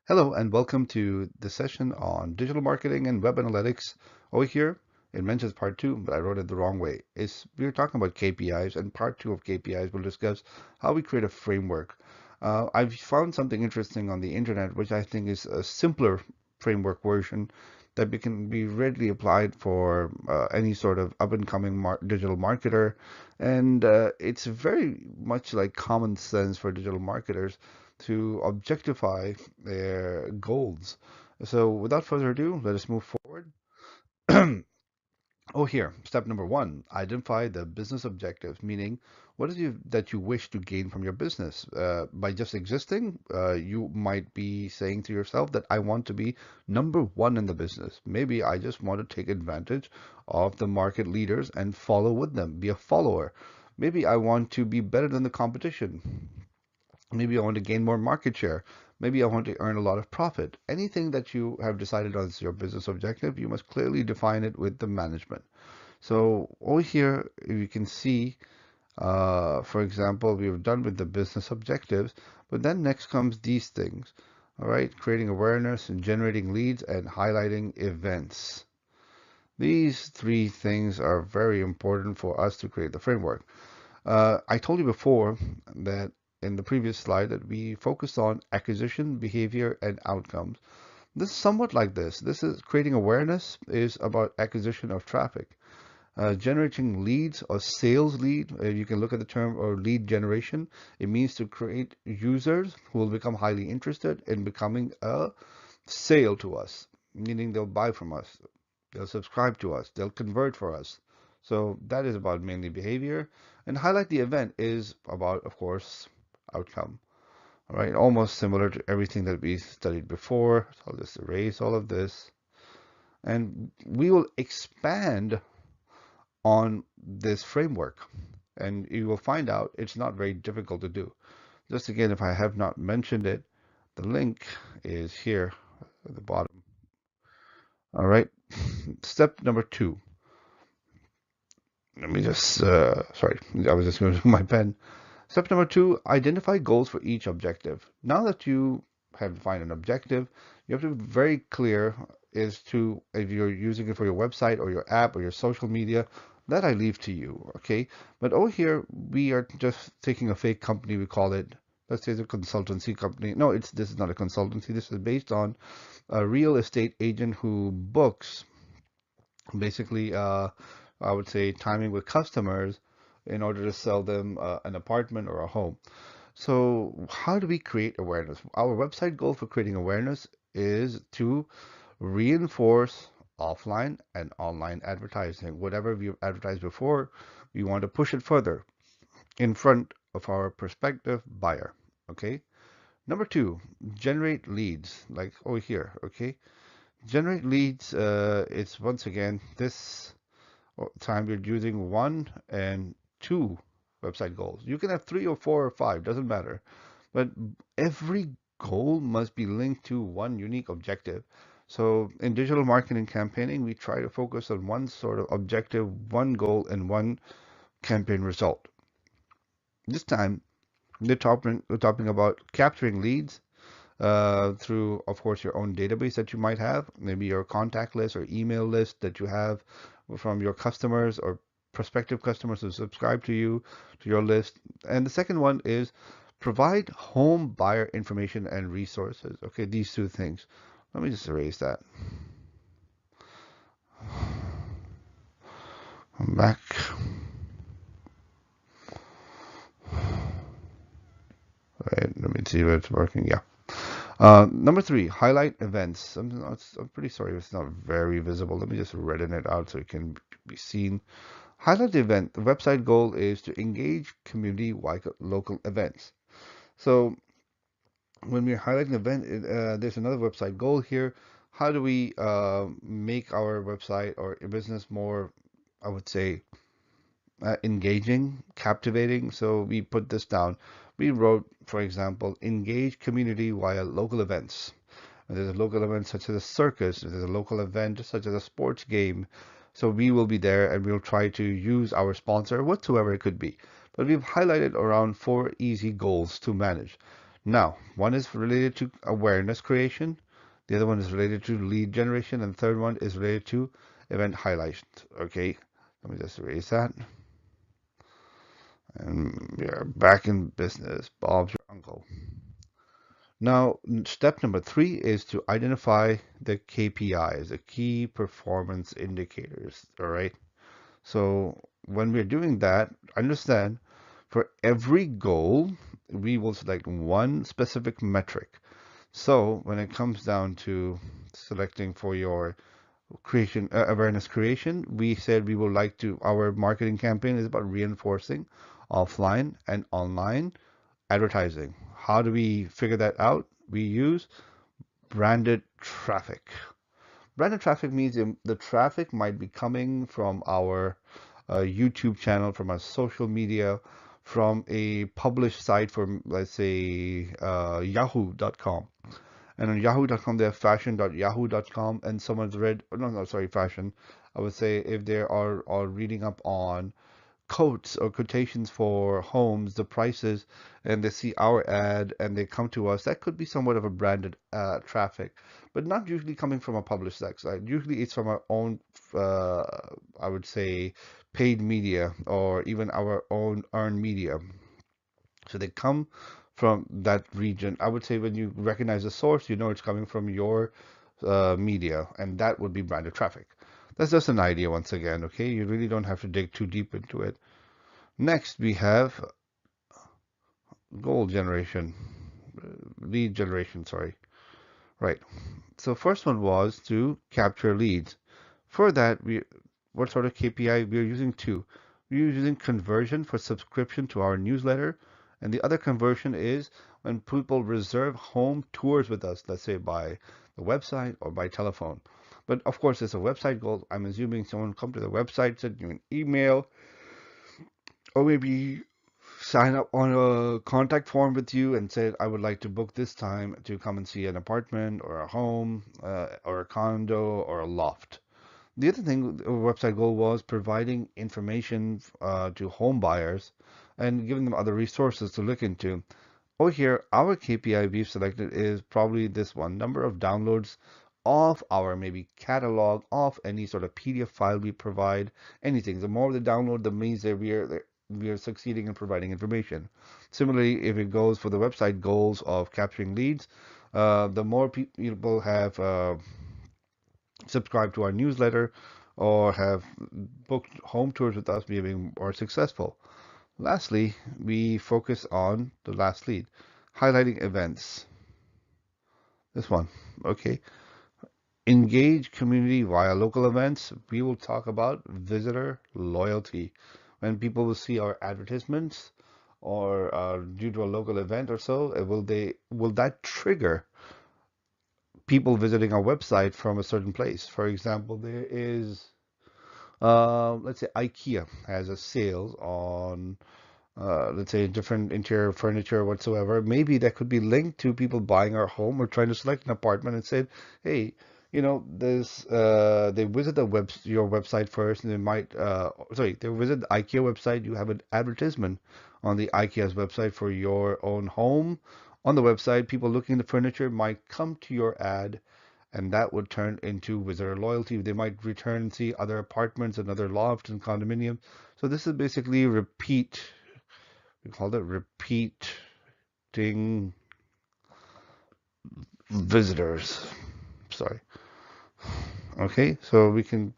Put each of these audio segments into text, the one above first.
Hello and welcome to the session on digital marketing and web analytics. Over here, it mentions part two, but I wrote it the wrong way. We're talking about KPIs, and part two of KPIs will discuss how we create a framework. I've found something interesting on the internet, which I think is a simpler framework version can be readily applied for any sort of up-and-coming digital marketer, and it's very much like common sense for digital marketers to objectify their goals. So without further ado, let us move forward. Oh, here, step number one, identify the business objectives, meaning what is it that you wish to gain from your business? By just existing, you might be saying to yourself that I want to be number one in the business. Maybe I just want to take advantage of the market leaders and follow with them, be a follower. Maybe I want to be better than the competition. Maybe I want to gain more market share. Maybe I want to earn a lot of profit. Anything that you have decided on as your business objective, you must clearly define it with the management. So over here, you can see, for example, we've done with the business objectives, but then next comes these things. All right, creating awareness and generating leads and highlighting events. These three things are very important for us to create the framework. I told you before that in the previous slide that we focused on acquisition, behavior, and outcomes. This is somewhat like this. This is creating awareness is about acquisition of traffic. Generating leads or sales lead, you can look at the term or lead generation. It means to create users who will become highly interested in becoming a sale to us, meaning they'll buy from us, they'll subscribe to us, they'll convert for us. So that is about mainly behavior. And highlight the event is about, of course, outcome. All right, almost similar to everything that we studied before. So I'll just erase all of this. And we will expand on this framework. And you will find out it's not very difficult to do. Just again, if I have not mentioned it, the link is here at the bottom. All right, step number two. Let me just, sorry, I was just going to my pen. Step number two, identify goals for each objective. Now that you have defined an objective, you have to be very clear as to if you're using it for your website or your app or your social media. That I leave to you, okay? But over here, we are just taking a fake company, we call it, let's say it's a consultancy company. No, this is not a consultancy. This is based on a real estate agent who books basically I would say timing with customers in order to sell them an apartment or a home. So how do we create awareness? Our website goal for creating awareness is to reinforce offline and online advertising. Whatever we've advertised before, we want to push it further in front of our prospective buyer. Okay. Number two, generate leads, like over here. Okay. Generate leads, it's once again this time you're using one and two website goals. You can have three or four or five, doesn't matter. But every goal must be linked to one unique objective. So in digital marketing campaigning, we try to focus on one sort of objective, one goal, and one campaign result. This time, we're talking about capturing leads through, of course, your own database that you might have, maybe your contact list or email list that you have from your customers or prospective customers who subscribe to you, to your list. And the second one is provide home buyer information and resources. Okay, these two things. Let me just erase that. I'm back. Right, let me see if it's working. Yeah. Number three, highlight events. I'm pretty sorry if it's not very visible. Let me just redden it out so it can be seen. Highlight the event. The website goal is to engage community-wide local events. So when we're highlighting an event, there's another website goal here. How do we make our website or business more, I would say, engaging, captivating? So we put this down. We wrote, for example, engage community via local events. There's a local event such as a circus, there's a local event such as a sports game. So we will be there and we'll try to use our sponsor, whatsoever it could be. But we've highlighted around four easy goals to manage. Now, one is related to awareness creation, the other one is related to lead generation, and the third one is related to event highlights. Okay, let me just erase that. And we are back in business. Bob's your uncle. Now, step number 3 is to identify the KPIs, the key performance indicators. All right. So when we're doing that, understand for every goal, we will select one specific metric. So when it comes down to selecting for your creation, awareness creation, we said we would like to, our marketing campaign is about reinforcing offline and online advertising. How do we figure that out? We use branded traffic. Branded traffic means the traffic might be coming from our YouTube channel, from our social media, from a published site from, let's say, yahoo.com. And on yahoo.com, they have fashion.yahoo.com, and someone's read, no, no, sorry, fashion. I would say if they are reading up on quotes or quotations for homes, the prices, and they see our ad and they come to us, that could be somewhat of a branded traffic, but not usually coming from a published site. Usually it's from our own, uh, I would say, paid media or even our own earned media. So they come from that region. I would say when you recognize the source, you know it's coming from your media, and that would be branded traffic. That's just an idea once again, okay? You really don't have to dig too deep into it. Next, we have goal generation, lead generation, sorry. Right. So first one was to capture leads. For that, what sort of KPI? We are using two. We are using conversion for subscription to our newsletter, and the other conversion is when people reserve home tours with us, let's say by the website or by telephone. But of course, it's a website goal. I'm assuming someone come to the website, send you an email, or maybe sign up on a contact form with you and said, I would like to book this time to come and see an apartment or a home or a condo or a loft. The other thing, the website goal was providing information to home buyers and giving them other resources to look into. Over here, our KPI we've selected is probably this one, number of downloads of our maybe catalog of any sort of PDF file we provide, anything. The more the download, the means that we are succeeding in providing information. Similarly, if it goes for the website goals of capturing leads, the more people have subscribed to our newsletter or have booked home tours with us, we are being more successful. Lastly, we focus on the last lead, highlighting events. This one, okay. Engage community via local events. We will talk about visitor loyalty. When people will see our advertisements or due to a local event or so, will that trigger people visiting our website from a certain place? For example, there is let's say IKEA has a sale on let's say different interior furniture whatsoever. Maybe that could be linked to people buying our home or trying to select an apartment and said, hey, this they visit your website first, and they might sorry, they visit the IKEA website. You have an advertisement on the IKEA's website for your own home. On the website, people looking at the furniture might come to your ad, and that would turn into visitor loyalty. They might return and see other apartments and other lofts and condominiums. So this is basically we call it repeating visitors. Sorry. Okay, so we can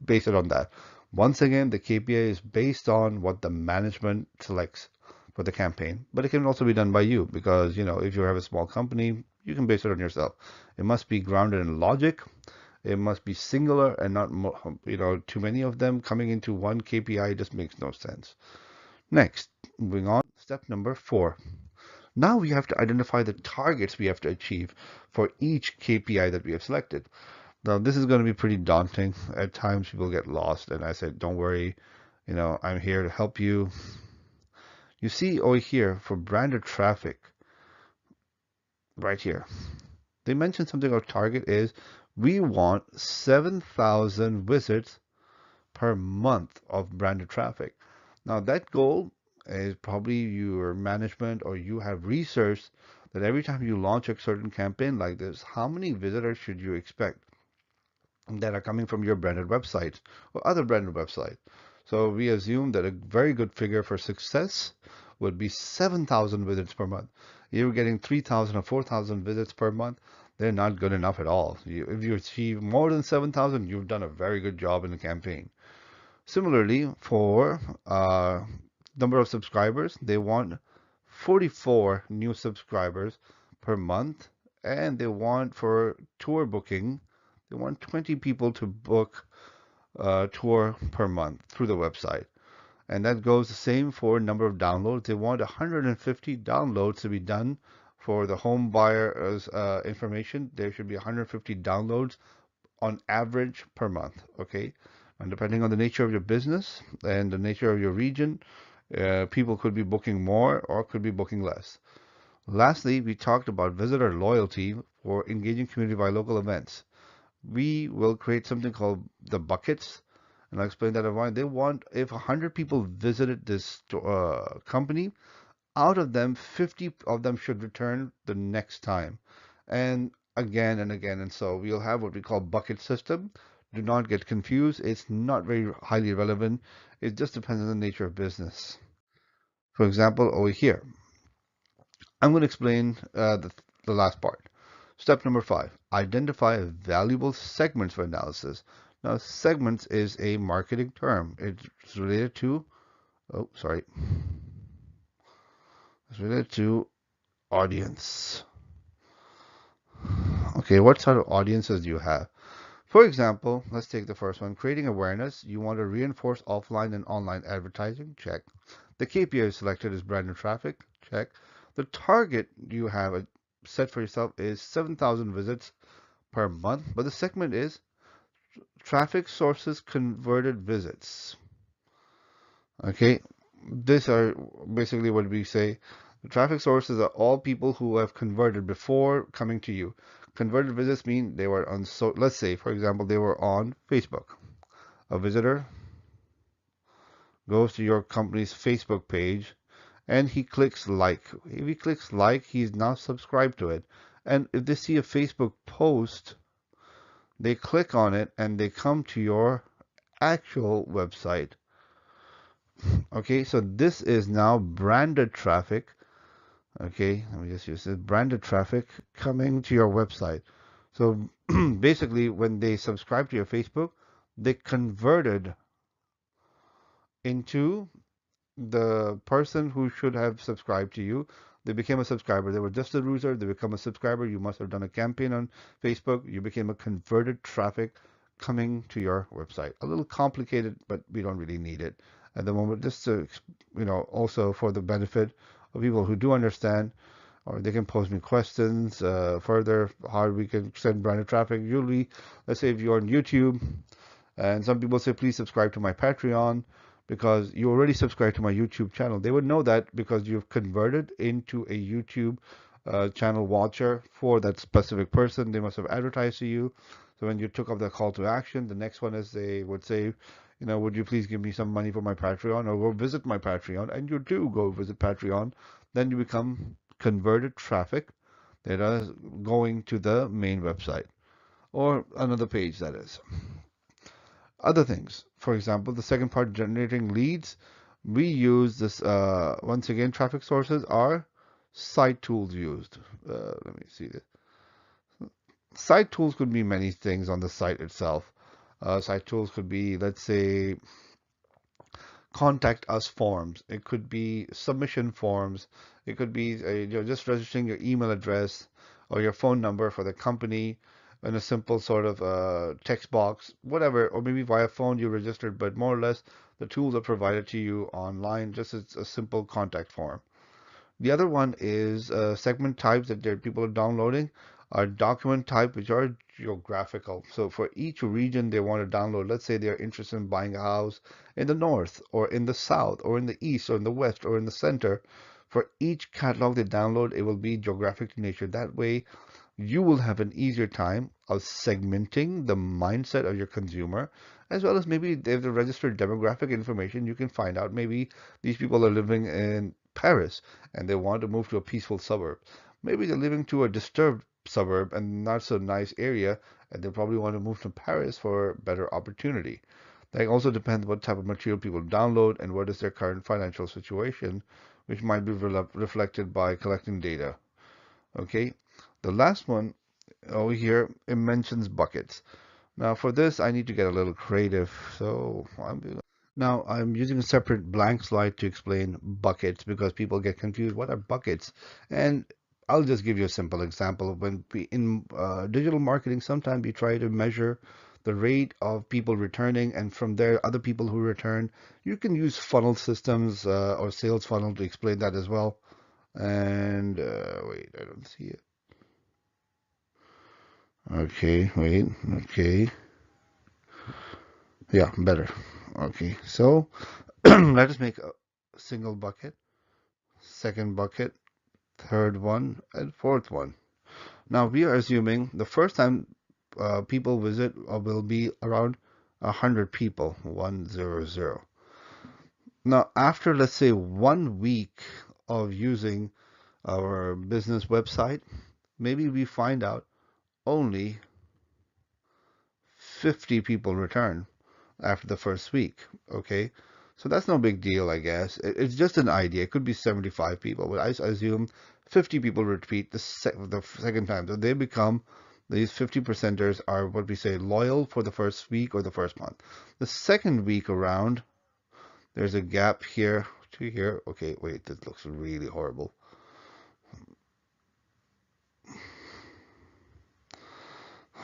base it on that. Once again, the KPI is based on what the management selects for the campaign, but it can also be done by you because, if you have a small company, you can base it on yourself. It must be grounded in logic. It must be singular and not, too many of them coming into one KPI just makes no sense. Next, moving on, step number 4. Now we have to identify the targets we have to achieve for each KPI that we have selected. Now, this is going to be pretty daunting. At times, people get lost, and I said, don't worry, I'm here to help you. You see over here for branded traffic, right here, they mentioned something our target is we want 7,000 visits per month of branded traffic. Now, that goal is probably your management or you have researched that every time you launch a certain campaign like this, how many visitors should you expect that are coming from your branded website or other branded website? So we assume that a very good figure for success would be 7,000 visits per month. You're getting 3,000 or 4,000 visits per month. They're not good enough at all. If you achieve more than 7,000, you've done a very good job in the campaign. Similarly, for number of subscribers, they want 44 new subscribers per month, and they want for tour booking, they want 20 people to book a tour per month through the website. And that goes the same for number of downloads. They want 150 downloads to be done for the home buyer's information. There should be 150 downloads on average per month. Okay. And depending on the nature of your business and the nature of your region, people could be booking more or could be booking less. Lastly, we talked about visitor loyalty for engaging community by local events. We will create something called the buckets, and I'll explain that in why. They want if 100 people visited this company, out of them, 50 of them should return the next time, and again and again. And so we'll have what we call bucket system. Do not get confused. It's not very highly relevant. It just depends on the nature of business. For example, over here, I'm going to explain the last part. Step number 5, identify valuable segments for analysis. Now, segments is a marketing term. It's related to, oh, sorry, it's related to audience. Okay, what sort of audiences do you have? For example, let's take the first one, creating awareness. You want to reinforce offline and online advertising, check. The KPI selected is brand and traffic, check. The target you have set for yourself is 7,000 visits per month, but the segment is traffic sources converted visits. Okay, these are basically what we say. The traffic sources are all people who have converted before coming to you. Converted visits mean they were on, so let's say, for example, they were on Facebook. A visitor goes to your company's Facebook page and he clicks like. If he clicks like, he's now subscribed to it. And if they see a Facebook post, they click on it and they come to your actual website. Okay, so this is now branded traffic. Okay, let me just use this branded traffic coming to your website. So basically, when they subscribe to your Facebook, they converted into the person who should have subscribed to you. They became a subscriber. They were just a user. They become a subscriber. You must have done a campaign on Facebook. You became a converted traffic coming to your website. A little complicated, but we don't really need it at the moment. Just to, also for the benefit of people who do understand, or they can pose me questions further how we can send branded traffic. Usually, let's say if you're on YouTube, and some people say, please subscribe to my Patreon because you already subscribed to my YouTube channel. They would know that because you've converted into a YouTube channel watcher for that specific person. They must have advertised to you. So when you took up the call to action, the next one is they would say, would you please give me some money for my Patreon or go visit my Patreon? And you do go visit Patreon. Then you become converted traffic that is going to the main website or another page, that is. Other things, for example, the second part, generating leads, we use this once again, traffic sources are site tools used. Let me see this. Site tools could be many things on the site itself. Site tools could be, let's say, contact us forms. It could be submission forms. It could be just registering your email address or your phone number for the company in a simple sort of text box, whatever, or maybe via phone you registered, but more or less the tools are provided to you online, just as a simple contact form. The other one is segment types that people are downloading are document type, which are geographical. So for each region they want to download, let's say they're interested in buying a house in the north or in the south or in the east or in the west or in the center. For each catalog they download, it will be geographic in nature. That way, you will have an easier time of segmenting the mindset of your consumer, as well as maybe if they registered demographic information, you can find out maybe these people are living in Paris and they want to move to a peaceful suburb. Maybe they're living to a disturbed suburb and not so nice area, and they probably want to move to Paris for better opportunity. That also depends what type of material people download and what is their current financial situation, which might be reflected by collecting data. Okay, the last one over here, it mentions buckets. Now for this, I need to get a little creative. Now I'm using a separate blank slide to explain buckets because people get confused. What are buckets? And I'll just give you a simple example of when in digital marketing, sometimes you try to measure the rate of people returning, and from there, other people who return. You can use funnel systems or sales funnel to explain that as well. And wait, I don't see it. Okay, wait, okay. Yeah, better. Okay, so let us make a single bucket, second bucket, third one, and fourth one. Now we are assuming the first time people visit will be around 100 people, 100. Now after let's say 1 week of using our business website, maybe we find out only 50 people return after the first week. Okay, so that's no big deal, I guess. It's just an idea. It could be 75 people, but I assume 50 people repeat the second time. So they become, these 50 percenters are what we say loyal for the first week or the first month. The second week around, there's a gap here to here. Okay, wait, this looks really horrible.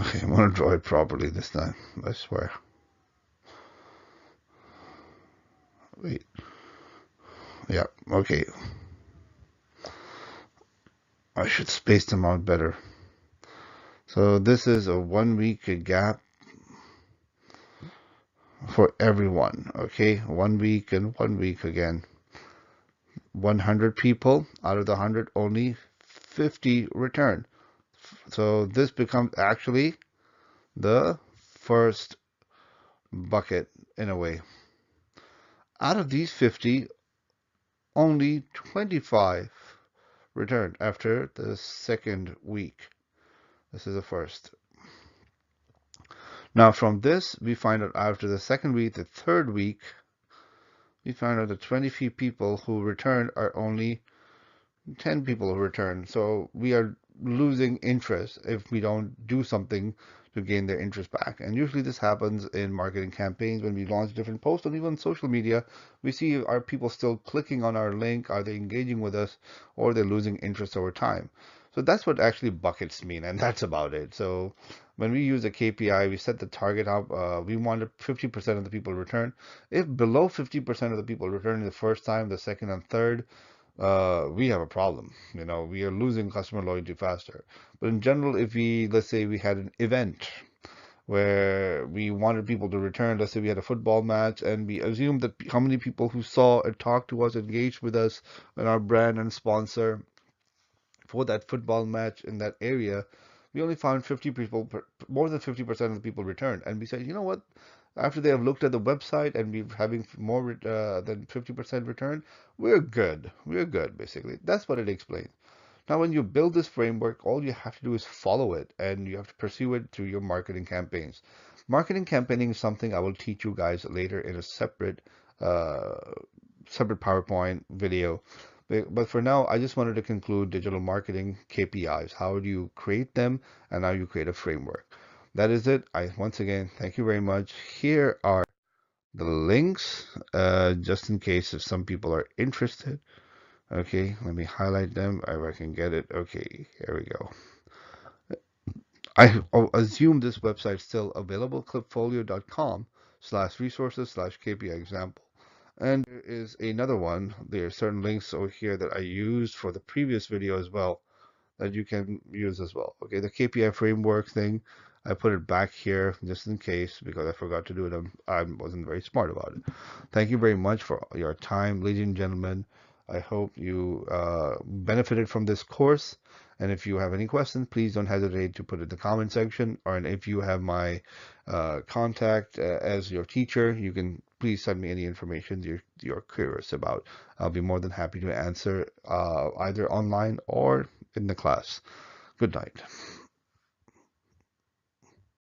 Okay, I'm gonna draw it properly this time, I swear. Wait, yeah, okay. I should space them out better. So this is a 1 week gap for everyone. Okay, 1 week and 1 week again. 100 people out of the 100, only 50 return. So this becomes actually the first bucket in a way. Out of these 50, only 25 returned after the second week. This is the first. Now from this, we find out after the second week, the third week, we find out that 20 people who returned are only 10 people who return. So we are losing interest if we don't do something to gain their interest back. And usually this happens in marketing campaigns when we launch different posts, and even social media. We see, are people still clicking on our link? Are they engaging with us, or they're losing interest over time? So that's what actually buckets mean, and that's about it. So when we use a KPI, we set the target up. We wanted 50% of the people return. If below 50% of the people return the first time, the second and third, we have a problem. You know, we are losing customer loyalty faster. But in general, if we, let's say we had an event where we wanted people to return, let's say we had a football match, and we assumed that how many people who saw and talked to us, engaged with us and our brand and sponsor for that football match in that area, we only found 50 people, more than 50% of the people returned. And we said, you know what? After they have looked at the website and we're having more than 50% return, we're good. We're good, basically. That's what it explains. Now, when you build this framework, all you have to do is follow it, and you have to pursue it through your marketing campaigns. Marketing campaigning is something I will teach you guys later in a uh, separate PowerPoint video. But for now, I just wanted to conclude digital marketing KPIs. How do you create them, and how you create a framework? That is it. Once again, thank you very much. Here are the links, just in case if some people are interested. Okay, let me highlight them if I can get it. Okay, here we go. I assume this website is still available, clipfolio.com/resources/KPI example. And there is another one. There are certain links over here that I used for the previous video as well that you can use as well. Okay, the KPI framework thing, I put it back here just in case because I forgot to do it. I wasn't very smart about it. Thank you very much for your time, ladies and gentlemen. I hope you benefited from this course. And if you have any questions, please don't hesitate to put it in the comment section. Or if you have my contact as your teacher, you can please send me any information you're curious about. I'll be more than happy to answer either online or in the class. Good night.